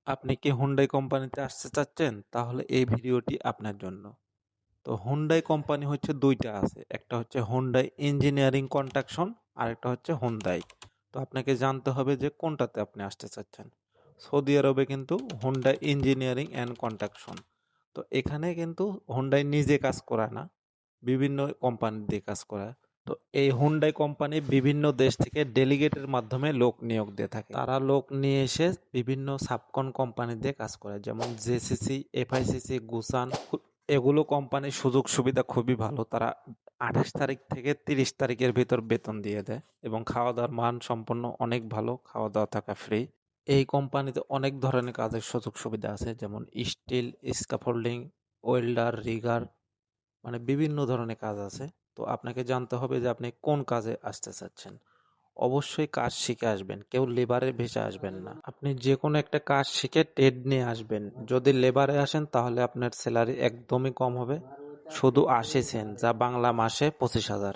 আপনি কি হুন্ডাই কোম্পানিতে আসতে চাচ্ছেন? তাহলে এই ভিডিওটি আপনার জন্য। তো হুন্ডাই কোম্পানি হচ্ছে ২ টা আছে। একটা হচ্ছে হুন্ডাই ইঞ্জিনিয়ারিং কনস্ট্রাকশন, আরেকটা হচ্ছে হুন্ডাই। তো আপনাকে জানতে হবে যে কোনটাতে আপনি আসতে চাচ্ছেন। সৌদি আরবে কিন্তু হুন্ডাই ইঞ্জিনিয়ারিং অ্যান্ড কনস্ট্রাকশন। তো এখানে কিন্তু হুন্ডাই নিজে কাজ করায় না, বিভিন্ন কোম্পানি দিয়ে কাজ করায়। তো এই হুন্ডাই কোম্পানি বিভিন্ন দেশ থেকে ডেলিগেটের মাধ্যমে লোক নিয়োগ দিয়ে থাকে। তারা লোক নিয়ে এসে বিভিন্ন সাবকন কোম্পানি দিয়ে কাজ করে, যেমন জেসিসি, এফআইসিসি, গুসান। এগুলো কোম্পানির সুযোগ সুবিধা খুবই ভালো। তারা ২৮ তারিখ থেকে ৩০ তারিখের ভিতর বেতন দিয়ে দেয় এবং খাওয়া দাওয়ার মান সম্পন্ন অনেক ভালো, খাওয়া দাওয়া থাকা ফ্রি। এই কোম্পানিতে অনেক ধরনের কাজের সুযোগ সুবিধা আছে, যেমন স্টিল, স্ক্যাফোল্ডিং, ওয়েল্ডার, রিগার, মানে বিভিন্ন ধরনের কাজ আছে। তো আপনাকে জানতে হবে যে আপনি কোন কাজে আসতে চাচ্ছেন। অবশ্যই কাজ শিখে আসবেন, কেউ লেবারে ভেসে আসবেন না। আপনি যে কোনো একটা কাজ শিখে ট্রেড নিয়ে আসবেন। যদি লেবারে আসেন তাহলে আপনার স্যালারি একদমই কম হবে, শুধু ৮০ সেন্ট, যা বাংলা মাসে ২৫,০০০।